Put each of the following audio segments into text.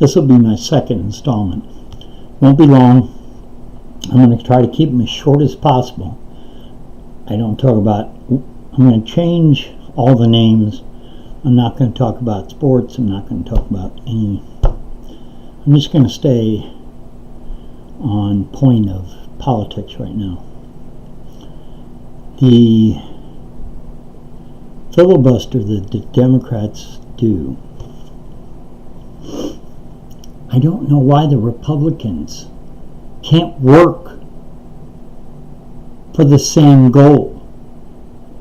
This will be my second installment. Won't be long. I'm going to try to keep them as short as possible. I'm going to change all the names. I'm not going to talk about sports. I'm not going to talk about any. I'm just going to stay on point of politics right now. The filibuster that the Democrats do, I don't know why the Republicans can't work for the same goal.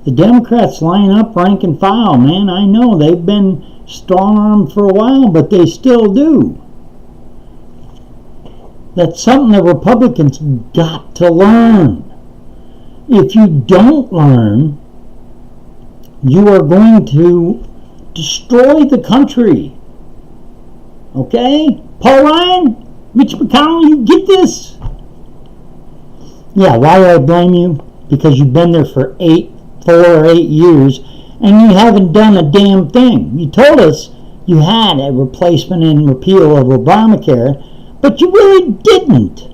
The Democrats line up rank and file, man. I know they've been strong-armed for a while, but they still do. That's something the Republicans got to learn. If you don't learn, you are going to destroy the country. Okay? Paul Ryan, Mitch McConnell, you get this? Yeah, why do I blame you? Because you've been there for 4 or 8 years and you haven't done a damn thing. You told us you had a replacement and repeal of Obamacare, but you really didn't.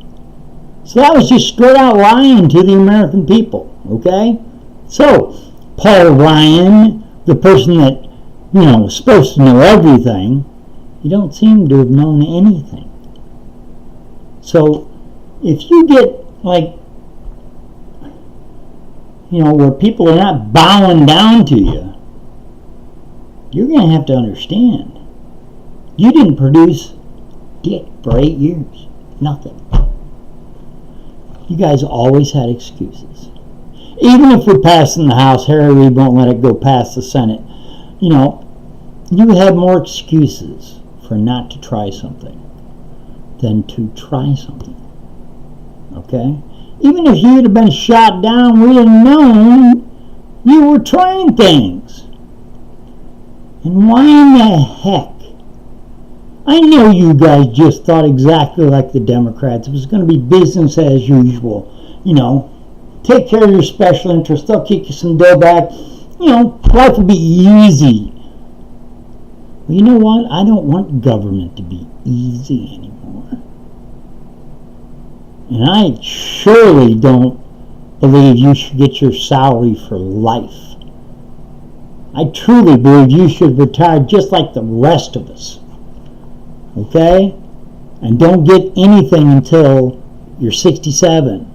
So that was just straight out lying to the American people, okay? So, Paul Ryan, the person that, was supposed to know everything, you don't seem to have known anything. So, if you get, where people are not bowing down to you, you're going to have to understand. You didn't produce dick for 8 years. Nothing. You guys always had excuses. Even if we pass in the House, Harry Reid won't let it go past the Senate. You had more excuses for not to try something than to try something. Okay? Even if you'd have been shot down, we'd have known you were trying things. And why in the heck? I know you guys just thought exactly like the Democrats. It was going to be business as usual. Take care of your special interests. They'll kick you some dough back. Life will be easy. Well, you know what? I don't want government to be easy anymore. And I surely don't believe you should get your salary for life. I truly believe you should retire just like the rest of us. Okay? And don't get anything until you're 67.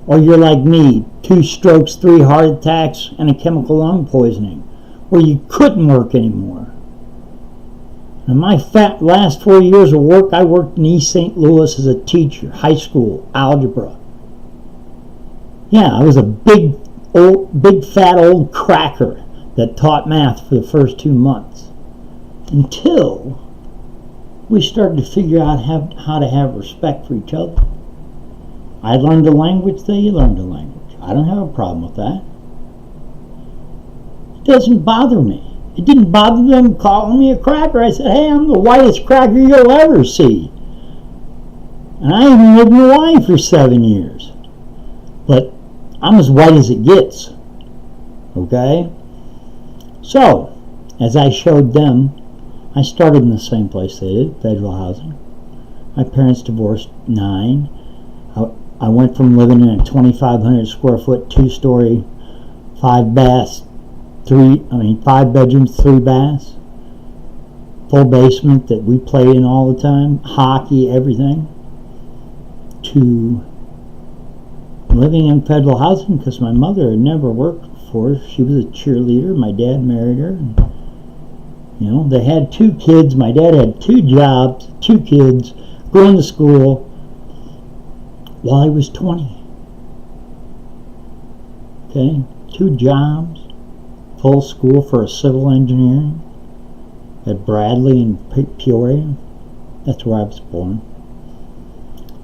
Or you're like me, 2 strokes, 3 heart attacks, and a chemical lung poisoning, where you couldn't work anymore. In my last 4 years of work, I worked in East St. Louis as a teacher, high school, algebra. Yeah, I was a big fat old cracker that taught math for the first 2 months. Until we started to figure out how to have respect for each other. I learned a language, they learned a language. I don't have a problem with that. It doesn't bother me. It didn't bother them calling me a cracker. I said, hey, I'm the whitest cracker you'll ever see. And I even lived in Hawaii for 7 years. But I'm as white as it gets. Okay? So, as I showed them, I started in the same place they did, federal housing. My parents divorced 9. I went from living in a 2,500 square foot, 2-story, 5 bedrooms, 3 baths, full basement that we played in all the time, hockey, everything, to living in federal housing because my mother had never worked before. She was a cheerleader. My dad married her. And, they had 2 kids. My dad had 2 jobs, 2 kids, going to school while he was 20. Okay, 2 jobs, full school for a civil engineering at Bradley in Peoria. That's where I was born.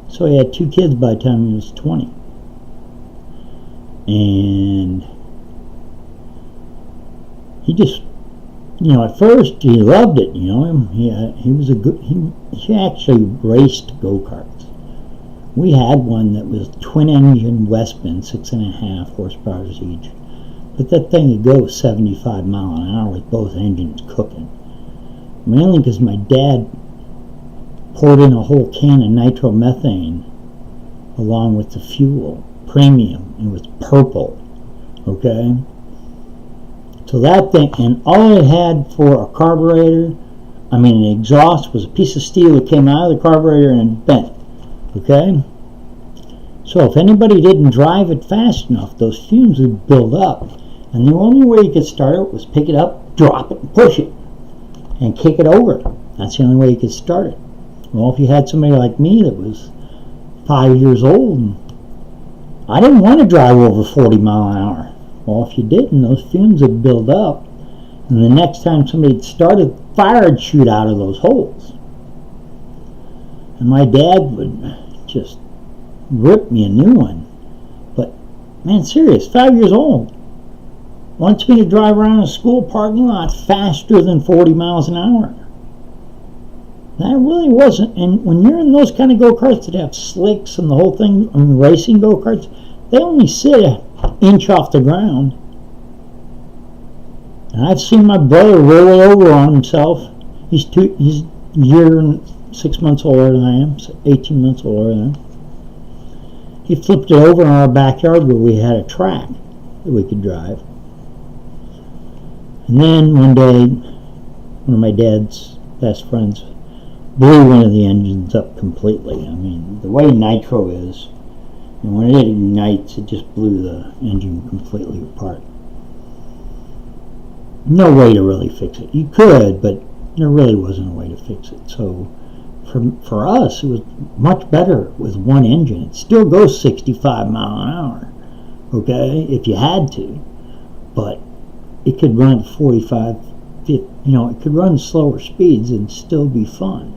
So he had 2 kids by the time he was 20. And he just, at first he loved it, he was he actually raced go-karts. We had one that was twin-engine Westman, 6.5 horsepower each. But that thing would go 75 miles an hour with both engines cooking. Mainly because my dad poured in a whole can of nitromethane along with the fuel, premium, and it was purple. Okay? So that thing, and all it had for a carburetor, an exhaust, was a piece of steel that came out of the carburetor and bent. Okay? So if anybody didn't drive it fast enough, those fumes would build up. And the only way you could start it was pick it up, drop it, and push it, and kick it over. That's the only way you could start it. Well, if you had somebody like me that was 5 years old, and I didn't want to drive over 40 miles an hour. Well, if you didn't, those fumes would build up, and the next time somebody started, fire would shoot out of those holes. And my dad would just rip me a new one. But, man, serious, 5 years old, wants me to drive around a school parking lot faster than 40 miles an hour. That really wasn't, and when you're in those kind of go-karts that have slicks and the whole thing, racing go-karts, they only sit an inch off the ground. And I've seen my brother roll over on himself. He's a year and 6 months older than I am, 18 months older than I am. He flipped it over in our backyard where we had a track that we could drive. And then one day, one of my dad's best friends blew one of the engines up completely. The way nitro is, and when it ignites, it just blew the engine completely apart. No way to really fix it. You could, but there really wasn't a way to fix it. So for us, it was much better with one engine. It still goes 65 miles an hour, okay, if you had to, but it could run 45, 50, it could run slower speeds and still be fun.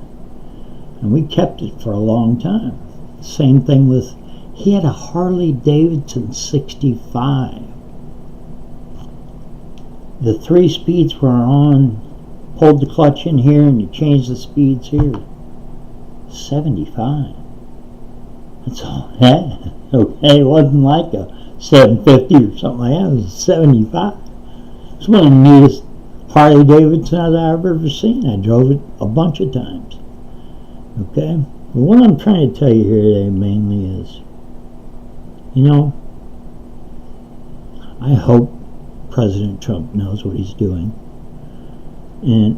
And we kept it for a long time. Same thing with, he had a Harley Davidson 65. The 3 speeds were on, pulled the clutch in here and you change the speeds here. 75. That's all. Okay, it wasn't like a 750 or something like that. It was 75. It's one of the neatest Harley Davidsons I've ever seen. I drove it a bunch of times. Okay? But what I'm trying to tell you here today mainly is, I hope President Trump knows what he's doing. And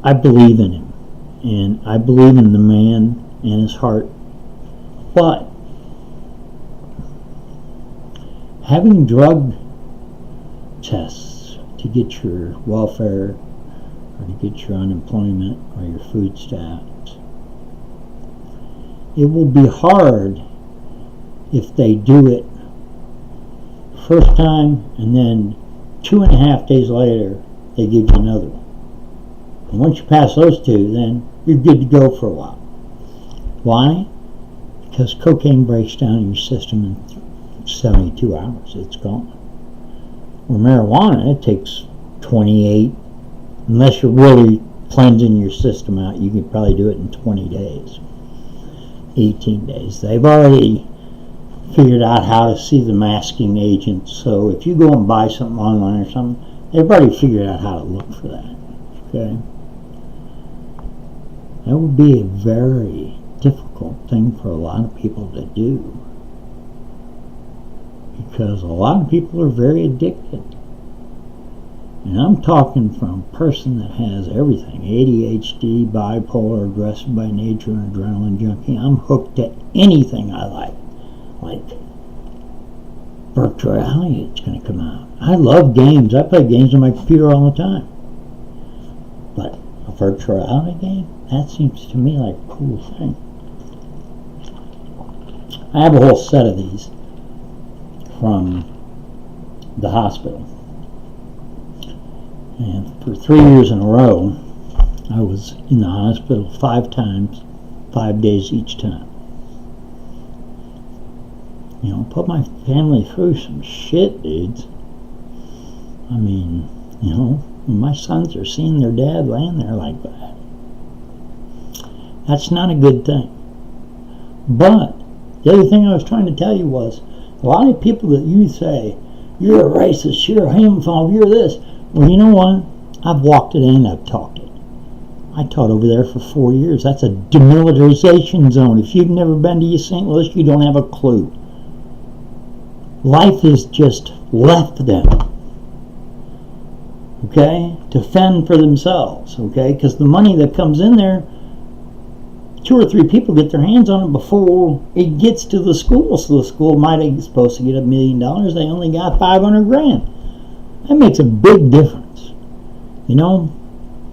I believe in him. And I believe in the man and his heart. But having drug tests to get your welfare or to get your unemployment or your food stamps, it will be hard if they do it first time and then 2.5 days later they give you another one. And once you pass those 2, then you're good to go for a while. Why? Because cocaine breaks down in your system in 72 hours. It's gone. Where marijuana, it takes 28. Unless you're really cleansing your system out, you could probably do it in 20 days. 18 days. They've already figured out how to see the masking agents. So if you go and buy something online or something, they've already figured out how to look for that. Okay? That would be a very difficult thing for a lot of people to do, because a lot of people are very addicted. And I'm talking from a person that has everything: ADHD, bipolar, aggressive by nature, and adrenaline junkie. I'm hooked to anything I like Virtual Reality that's going to come out. I love games. I play games on my computer all the time. But a virtual reality game? That seems to me like a cool thing. I have a whole set of these from the hospital. And for 3 years in a row, I was in the hospital 5 times, 5 days each time. Put my family through some shit, dudes. My sons are seeing their dad laying there like that. That's not a good thing. But the other thing I was trying to tell you was, a lot of people that you say, you're a racist, you're a homophobe, you're this. Well, you know what? I've walked it and I've talked it. I taught over there for 4 years. That's a demilitarization zone. If you've never been to East St. Louis, you don't have a clue. Life is just left them, okay, to fend for themselves, okay, because the money that comes in there, 2 or 3 people get their hands on it before it gets to the school. So the school might be supposed to get $1 million. They only got $500,000. That makes a big difference. You know,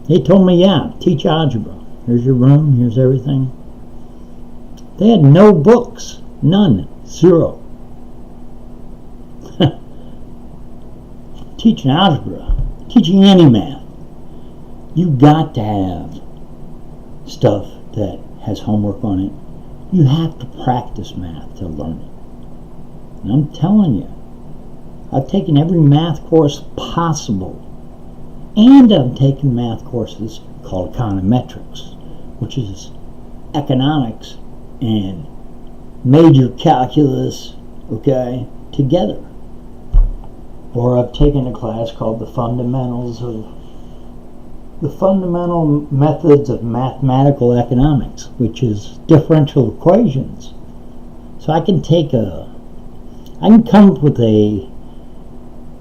they told me, yeah, teach algebra. Here's your room. Here's everything. They had no books. None. 0. Teaching algebra, teaching any math, you got to have stuff that has homework on it. You have to practice math to learn it. And I'm telling you, I've taken every math course possible. And I've taken math courses called econometrics, which is economics and major calculus, okay, together. Or I've taken a class called the fundamental methods of mathematical economics, which is differential equations. So I can come up with a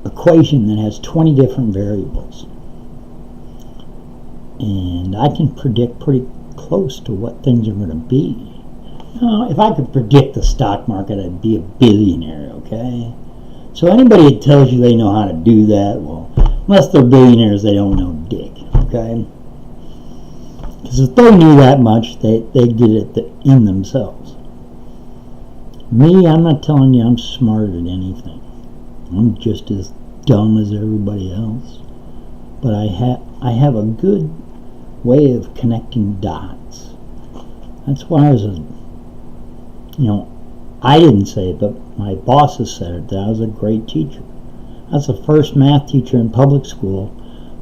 equation that has 20 different variables, and I can predict pretty close to what things are going to be. Now, if I could predict the stock market, I'd be a billionaire, okay? So anybody that tells you they know how to do that, well, unless they're billionaires, they don't know dick, okay? Because if they knew that much, they did it in themselves. Me, I'm not telling you I'm smart at anything. I'm just as dumb as everybody else. But I have a good way of connecting dots. That's why I didn't say it, but my bosses said it, that I was a great teacher. I was the first math teacher in public school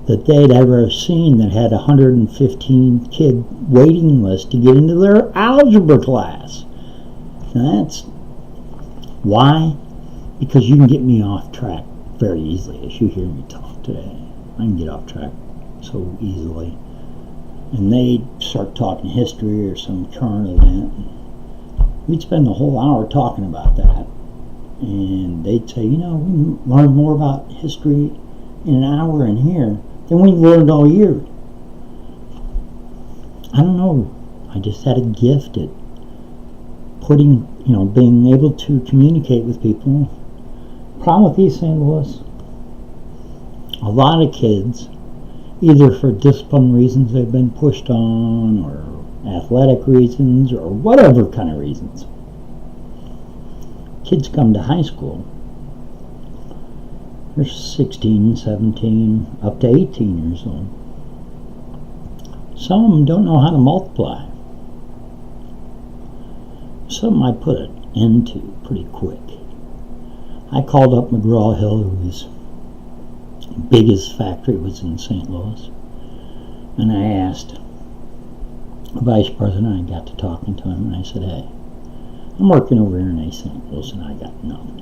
that they'd ever seen that had a 115 kid waiting list to get into their algebra class. Now that's why? Because you can get me off track very easily. As you hear me talk today, I can get off track so easily. And they'd start talking history or some current event. We'd spend the whole hour talking about that. And they'd say, we learned more about history in an hour in here than we learned all year. I don't know. I just had a gift at being able to communicate with people. Problem with East St. Louis, a lot of kids, either for discipline reasons they've been pushed on, or athletic reasons, or whatever kind of reasons. Kids come to high school. They're 16, 17, up to 18 years old. Some of them don't know how to multiply. Something I put an end to pretty quick. I called up McGraw-Hill, whose biggest factory was in St. Louis, and I asked the vice president, I got to talking to him, and I said, hey, I'm working over here in East St. Louis and I got nothing.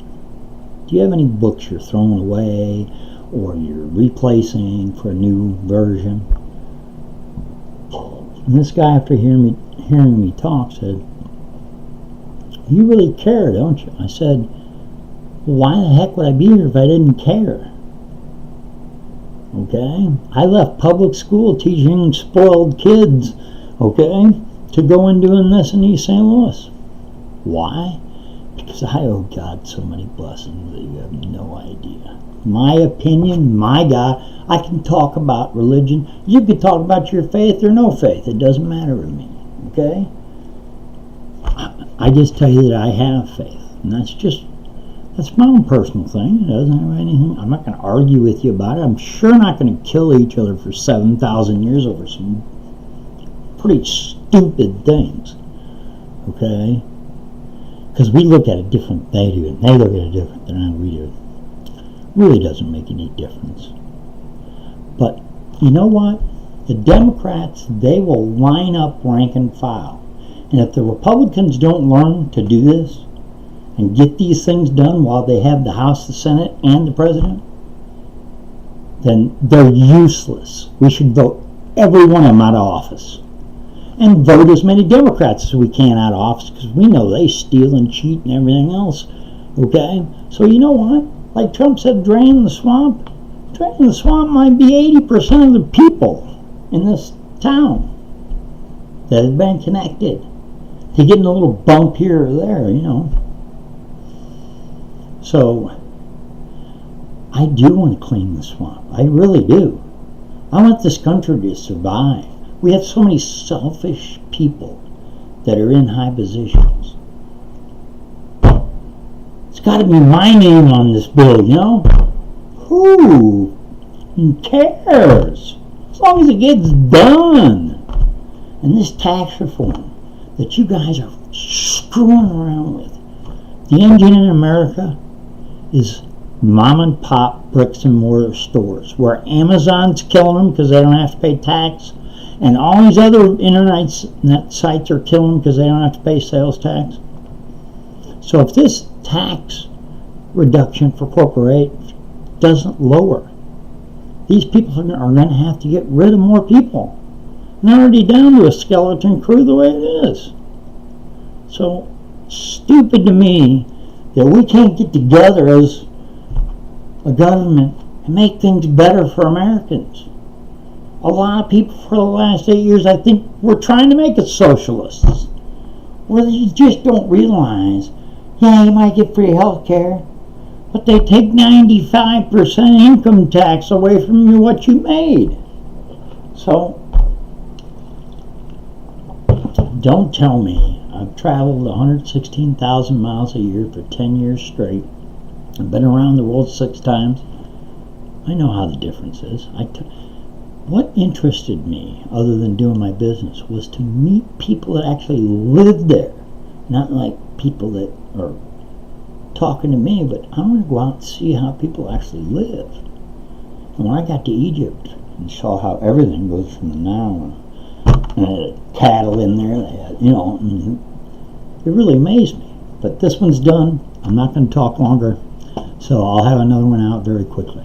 Do you have any books you're throwing away or you're replacing for a new version? And this guy, after hearing me talk, said, you really care, don't you? I said, well, why the heck would I be here if I didn't care? Okay? I left public school teaching spoiled kids, okay, to go and doing this in East St. Louis. Why? Because I owe God so many blessings that you have no idea. My opinion, my God, I can talk about religion. You can talk about your faith or no faith. It doesn't matter to me, okay? I just tell you that I have faith. And that's my own personal thing. It doesn't have anything. I'm not going to argue with you about it. I'm sure not going to kill each other for 7,000 years over some pretty stupid things, okay? Because we look at it different than they do, and they look at it different than how we do. It really doesn't make any difference. But you know what? The Democrats, they will line up rank and file. And if the Republicans don't learn to do this and get these things done while they have the House, the Senate, and the President, then they're useless. We should vote every one of them out of office. And vote as many Democrats as we can out of office, because we know they steal and cheat and everything else. Okay? So you know what? Like Trump said, drain the swamp. Drain the swamp might be 80% of the people in this town that have been connected. They're getting a little bump here or there, you know. So I do want to clean the swamp. I really do. I want this country to survive. We have so many selfish people that are in high positions. It's got to be my name on this bill, you know? Who cares? As long as it gets done. And this tax reform that you guys are screwing around with. The engine in America is mom and pop bricks and mortar stores, where Amazon's killing them because they don't have to pay tax. And all these other internet sites are killing them because they don't have to pay sales tax. So if this tax reduction for corporations doesn't lower, these people are going to have to get rid of more people. And they're already down to a skeleton crew the way it is. So stupid to me that we can't get together as a government and make things better for Americans. A lot of people for the last 8 years, I think, were trying to make us socialists. Well, you just don't realize, yeah, you might get free health care, but they take 95% income tax away from you what you made. So, don't tell me. I've traveled 116,000 miles a year for 10 years straight. I've been around the world 6 times. I know how the difference is. What interested me, other than doing my business, was to meet people that actually live there. Not like people that are talking to me, but I want to go out and see how people actually live. And when I got to Egypt and saw how everything goes from the Nile, and cattle in there, you know, it really amazed me. But this one's done. I'm not going to talk longer, so I'll have another one out very quickly.